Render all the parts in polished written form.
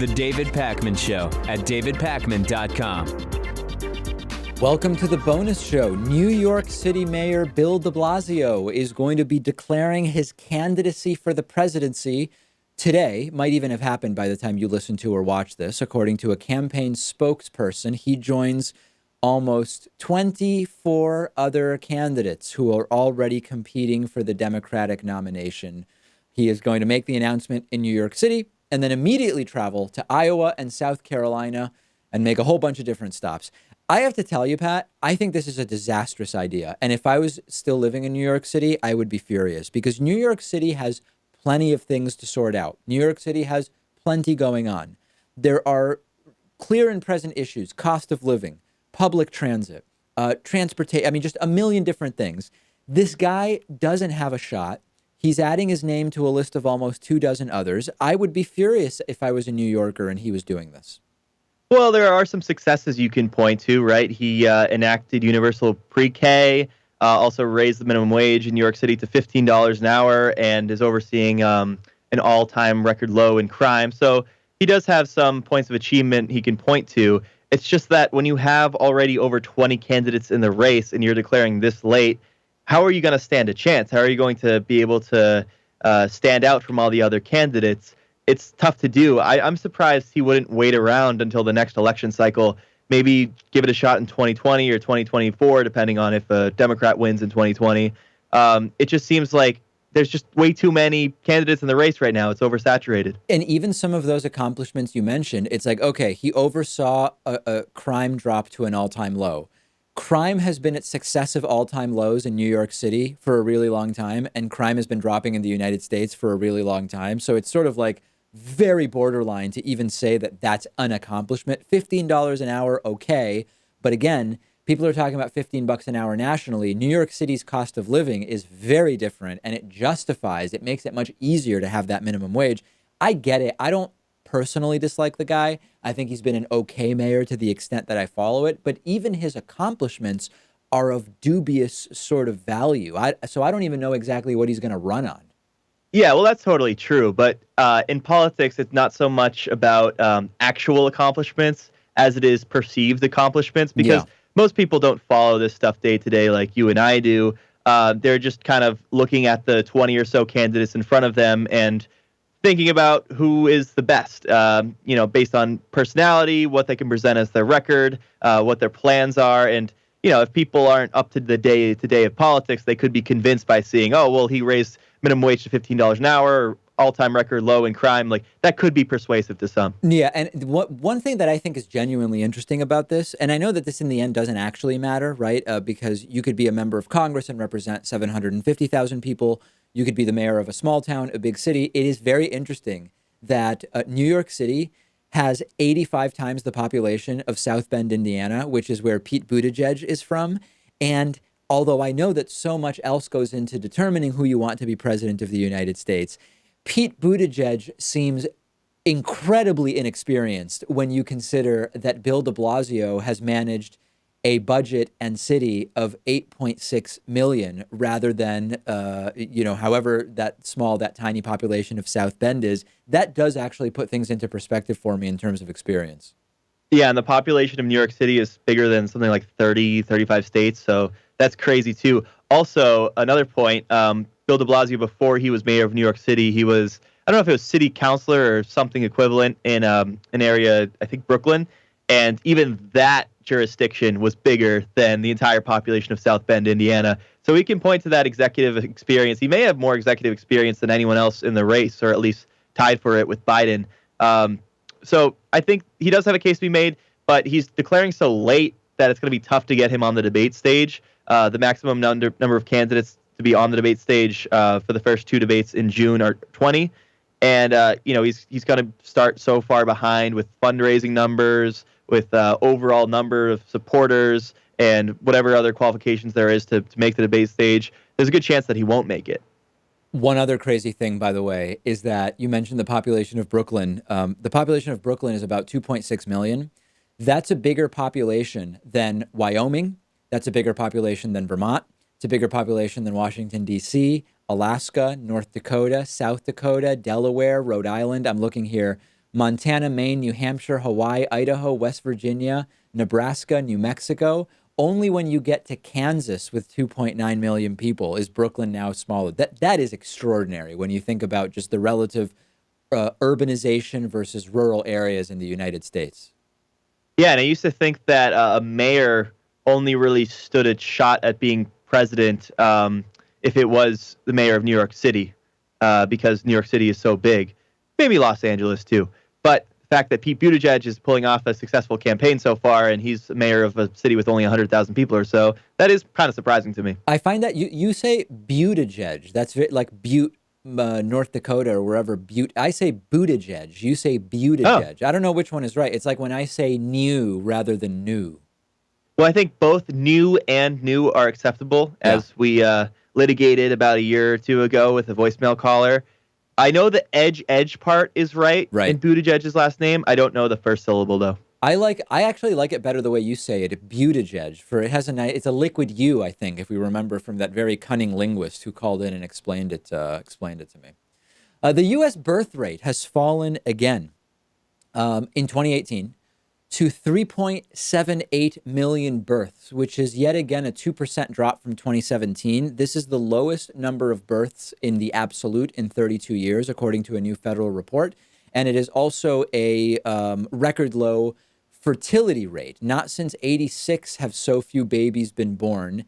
The David Pakman Show at davidpakman.com. Welcome to the bonus show. New York City Mayor Bill de Blasio is going to be declaring his candidacy for the presidency today. Might even have happened by the time you listen to or watch this. According to a campaign spokesperson, he joins almost 24 other candidates who are already competing for the Democratic nomination. He is going to make the announcement in New York City and then immediately travel to Iowa and South Carolina and make a whole bunch of different stops. I have to tell you, Pat, I think this is a disastrous idea. And if I was still living in New York City, I would be furious because New York City has plenty of things to sort out. New York City has plenty going on. There are clear and present issues: cost of living, public transit, transportation. I mean, just a million different things. This guy doesn't have a shot. He's adding his name to a list of almost 24 others. I would be furious if I was a New Yorker and he was doing this. Well, there are some successes you can point to, right? He enacted universal pre-K, also raised the minimum wage in New York City to $15 an hour, and is overseeing an all-time record low in crime. So he does have some points of achievement he can point to. It's just that when you have already over 20 candidates in the race and you're declaring this late, how are you going to stand a chance? How are you going to be able to stand out from all the other candidates? It's tough to do. I'm surprised he wouldn't wait around until the next election cycle, maybe give it a shot in 2020 or 2024, depending on if a Democrat wins in 2020. It just seems like there's just way too many candidates in the race right now. It's oversaturated. And even some of those accomplishments you mentioned, it's like, okay, he oversaw a crime drop to an all-time low. Crime has been at successive all-time lows in New York City for a really long time, and crime has been dropping in the United States for a really long time. So it's sort of like very borderline to even say that that's an accomplishment. $15 an hour, okay. But again, people are talking about $15 an hour nationally. New York City's cost of living is very different, and it makes it much easier to have that minimum wage. I get it. I don't personally dislike the guy. I think he's been an okay mayor to the extent that I follow it, but even his accomplishments are of dubious sort of value. So I don't even know exactly what he's going to run on. Yeah, well, that's totally true. But in politics, it's not so much about actual accomplishments as it is perceived accomplishments, because most people don't follow this stuff day to day like you and I do. They're just kind of looking at the 20 or so candidates in front of them and thinking about who is the best, based on personality, what they can present as their record, what their plans are. And, if people aren't up to the day-to-day of politics, they could be convinced by seeing, oh, well, he raised minimum wage to $15 an hour, or all-time record low in crime. Like, that could be persuasive to some. Yeah, and one thing that I think is genuinely interesting about this, and I know that this in the end doesn't actually matter, right? Because you could be a member of Congress and represent 750,000 people. You could be the mayor of a small town, a big city. It is very interesting that New York City has 85 times the population of South Bend, Indiana, which is where Pete Buttigieg is from. And although I know that so much else goes into determining who you want to be president of the United States, Pete Buttigieg seems incredibly inexperienced when you consider that Bill de Blasio has managed a budget and city of 8.6 million rather than, however that tiny population of South Bend is. That does actually put things into perspective for me in terms of experience. Yeah, and the population of New York City is bigger than something like 30, 35 states. So that's crazy, too. Also, another point, Bill de Blasio, before he was mayor of New York City, he was, I don't know if it was city councilor or something equivalent in an area, I think Brooklyn. And even that jurisdiction was bigger than the entire population of South Bend, Indiana. So we can point to that executive experience. He may have more executive experience than anyone else in the race, or at least tied for it with Biden. So I think he does have a case to be made, but he's declaring so late that it's going to be tough to get him on the debate stage. The maximum number of candidates to be on the debate stage for the first two debates in June are 20. And, he's going to start so far behind with fundraising numbers, with overall number of supporters, and whatever other qualifications there is to make the debate stage. There's a good chance that he won't make it. One other crazy thing, by the way, is that you mentioned the population of Brooklyn. The population of Brooklyn is about 2.6 million. That's a bigger population than Wyoming. That's a bigger population than Vermont. It's a bigger population than Washington, D.C., Alaska, North Dakota, South Dakota, Delaware, Rhode Island. I'm looking here. Montana, Maine, New Hampshire, Hawaii, Idaho, West Virginia, Nebraska, New Mexico. Only when you get to Kansas with 2.9 million people is Brooklyn now smaller. That is extraordinary when you think about just the relative urbanization versus rural areas in the United States. Yeah, and I used to think that a mayor only really stood a shot at being president if it was the mayor of New York City, because New York City is so big. Maybe Los Angeles too. But the fact that Pete Buttigieg is pulling off a successful campaign so far, and he's the mayor of a city with only 100,000 people or so, that is kind of surprising to me. I find that you say Buttigieg. That's like Butte, North Dakota or wherever. Butte. I say Buttigieg. You say Buttigieg. Oh. I don't know which one is right. It's like when I say new rather than new. Well, I think both new and new are acceptable, as we litigated about a year or two ago with a voicemail caller. I know the edge part is right in Buttigieg's last name. I don't know the first syllable, though. I actually like it better the way you say it, Buttigieg, for it's a liquid U, I think, if we remember from that very cunning linguist who called in and explained it to me. The U.S. birth rate has fallen again in 2018 to 3.78 million births, which is yet again a 2% drop from 2017. This is the lowest number of births in the absolute in 32 years, according to a new federal report. And it is also a record low fertility rate. Not since 86 have so few babies been born.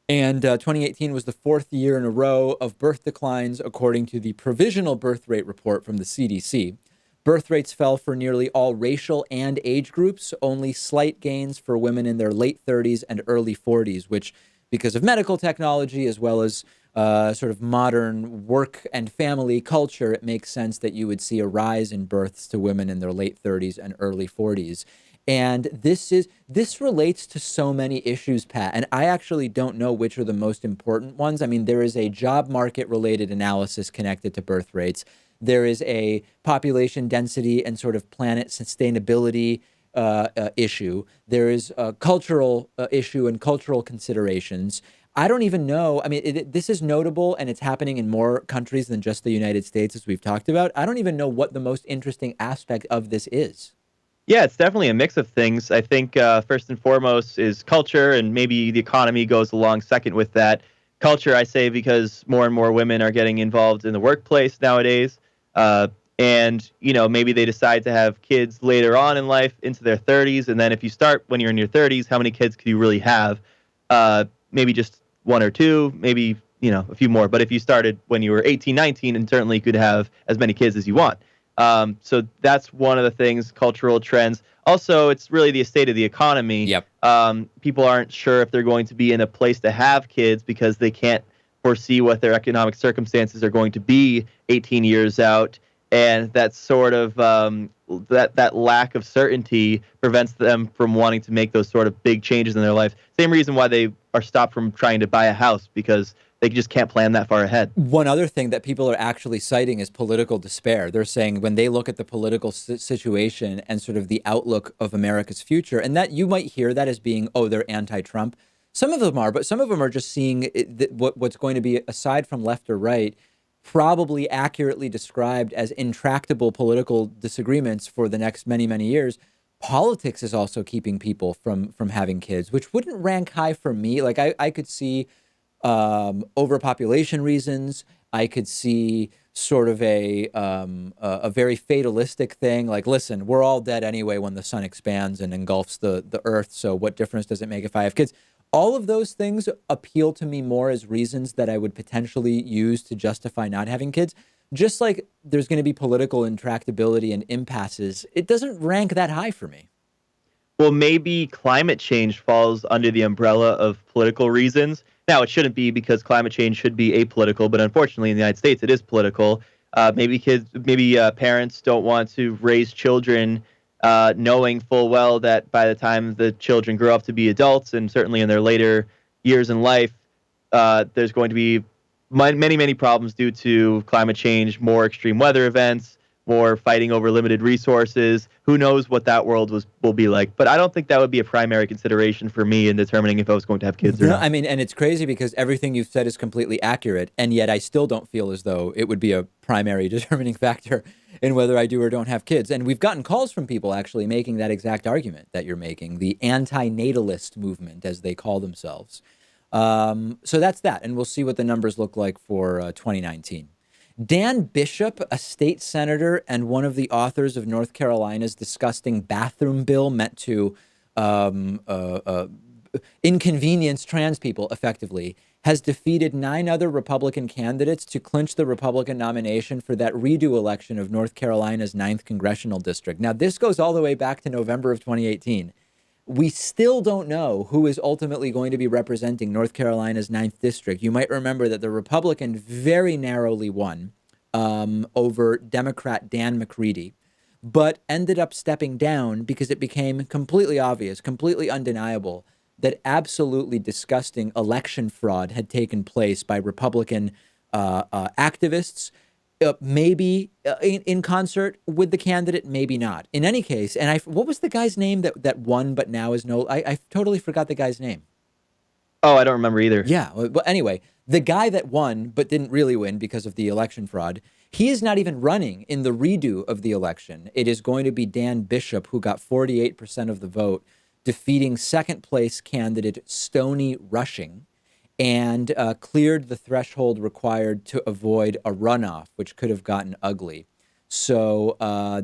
And 2018 was the fourth year in a row of birth declines, according to the provisional birth rate report from the CDC. Birth rates fell for nearly all racial and age groups, only slight gains for women in their late 30s and early 40s, which, because of medical technology as well as sort of modern work and family culture, it makes sense that you would see a rise in births to women in their late 30s and early 40s. And this relates to so many issues, Pat, and I actually don't know which are the most important ones. I mean, there is a job market related analysis connected to birth rates. There is a population density and sort of planet sustainability issue. There is a cultural issue and cultural considerations. I don't even know. I mean, this is notable and it's happening in more countries than just the United States, as we've talked about. I don't even know what the most interesting aspect of this is. Yeah, it's definitely a mix of things. I think first and foremost is culture, and maybe the economy goes along second with that. Culture, I say, because more and more women are getting involved in the workplace nowadays. And, you know, maybe they decide to have kids later on in life into their 30s. And then if you start when you're in your 30s, how many kids could you really have? Maybe just one or two, maybe, you know, a few more. But if you started when you were 18, 19, and certainly you could have as many kids as you want. So that's one of the things, cultural trends. Also, it's really the state of the economy. Yep. People aren't sure if they're going to be in a place to have kids because they can't foresee what their economic circumstances are going to be 18 years out. And that sort of that lack of certainty prevents them from wanting to make those sort of big changes in their life. Same reason why they are stopped from trying to buy a house, because they just can't plan that far ahead. One other thing that people are actually citing is political despair. They're saying when they look at the political situation and sort of the outlook of America's future, and that you might hear that as being, oh, they're anti-Trump. Some of them are, but some of them are just seeing what's going to be, aside from left or right, probably accurately described as intractable political disagreements for the next many, many years. Politics is also keeping people from having kids, which wouldn't rank high for me. Like I could see overpopulation reasons. I could see sort of a very fatalistic thing. Like, listen, we're all dead anyway when the sun expands and engulfs the earth. So what difference does it make if I have kids? All of those things appeal to me more as reasons that I would potentially use to justify not having kids. Just like there's going to be political intractability and impasses, it doesn't rank that high for me. Well, maybe climate change falls under the umbrella of political reasons. Now, it shouldn't be, because climate change should be apolitical, but unfortunately in the United States, it is political. Maybe parents don't want to raise children knowing full well that by the time the children grow up to be adults, and certainly in their later years in life, there's going to be many, many problems due to climate change, more extreme weather events, more fighting over limited resources. Who knows what that world will be like? But I don't think that would be a primary consideration for me in determining if I was going to have kids or not. I mean, and it's crazy because everything you've said is completely accurate, and yet I still don't feel as though it would be a primary determining factor in whether I do or don't have kids. And we've gotten calls from people actually making that exact argument that you're making, the anti-natalist movement, as they call themselves. So that's that, and we'll see what the numbers look like for 2019. Dan Bishop, a state senator and one of the authors of North Carolina's disgusting bathroom bill meant to inconvenience trans people effectively, has defeated 9 other Republican candidates to clinch the Republican nomination for that redo election of North Carolina's 9th congressional district. Now, this goes all the way back to November of 2018. We still don't know who is ultimately going to be representing North Carolina's 9th district. You might remember that the Republican very narrowly won over Democrat Dan McCready, but ended up stepping down because it became completely obvious, completely undeniable that absolutely disgusting election fraud had taken place by Republican activists, maybe in concert with the candidate, maybe not. In any case, and what was the guy's name that won but now is no? I totally forgot the guy's name. Oh, I don't remember either. Yeah. Well, anyway, the guy that won but didn't really win because of the election fraud, he is not even running in the redo of the election. It is going to be Dan Bishop, who got 48% of the vote, defeating second place candidate Stoney Rushing, and cleared the threshold required to avoid a runoff, which could have gotten ugly. So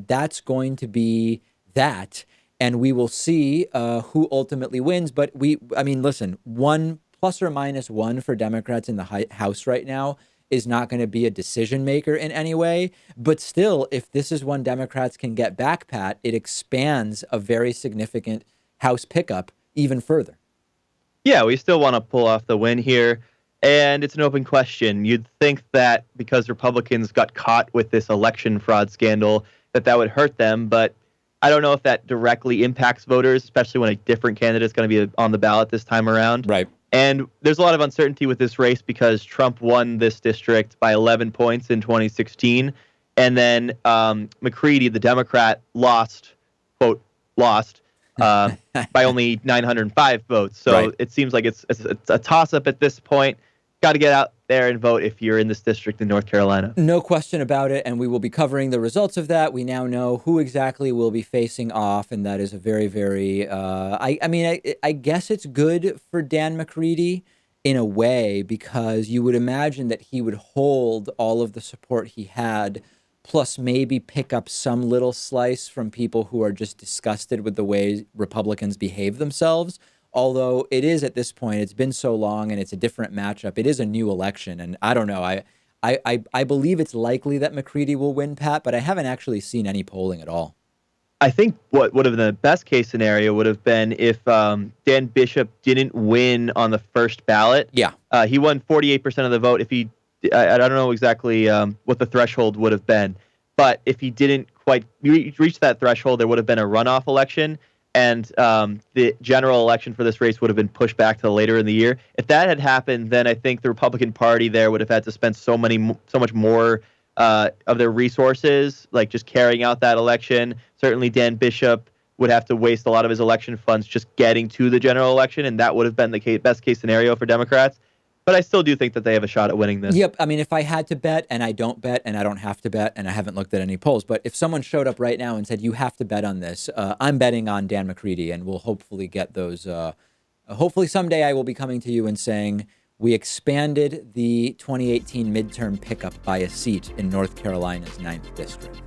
that's going to be that. And we will see who ultimately wins. But listen, 1 ± 1 for Democrats in the House right now is not going to be a decision maker in any way. But still, if this is one Democrats can get back, Pat, it expands a very significant House pickup even further. Yeah, we still want to pull off the win here, and it's an open question. You'd think that because Republicans got caught with this election fraud scandal, that would hurt them, but I don't know if that directly impacts voters, especially when a different candidate is going to be on the ballot this time around. Right. And there's a lot of uncertainty with this race because Trump won this district by 11 points in 2016, and then McCready, the Democrat, lost by only 905 votes. So right. It seems like it's a toss-up at this point. Got to get out there and vote if you're in this district in North Carolina. No question about it, and we will be covering the results of that. We now know who exactly will be facing off, and that is a very, very, I guess it's good for Dan McCready in a way, because you would imagine that he would hold all of the support he had, plus maybe pick up some little slice from people who are just disgusted with the way Republicans behave themselves. Although it is at this point, it's been so long and it's a different matchup. It is a new election. And I don't know. I believe it's likely that McCready will win, Pat, but I haven't actually seen any polling at all. I think what would have been the best case scenario would have been if Dan Bishop didn't win on the first ballot. Yeah. He won 48% of the vote. If he, I don't know exactly what the threshold would have been, but if he didn't quite reach that threshold, there would have been a runoff election. And the general election for this race would have been pushed back to later in the year. If that had happened, then I think the Republican Party there would have had to spend so much more of their resources, like just carrying out that election. Certainly, Dan Bishop would have to waste a lot of his election funds just getting to the general election, and that would have been the best case scenario for Democrats. But I still do think that they have a shot at winning this. Yep. I mean, if I had to bet, and I don't bet, and I don't have to bet, and I haven't looked at any polls, but if someone showed up right now and said, you have to bet on this, I'm betting on Dan McCready, and we'll hopefully get those. Hopefully someday I will be coming to you and saying, we expanded the 2018 midterm pickup by a seat in North Carolina's 9th district.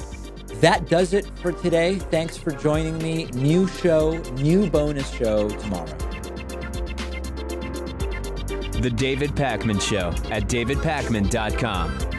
That does it for today. Thanks for joining me. New show, new bonus show tomorrow. The David Pakman Show at davidpakman.com.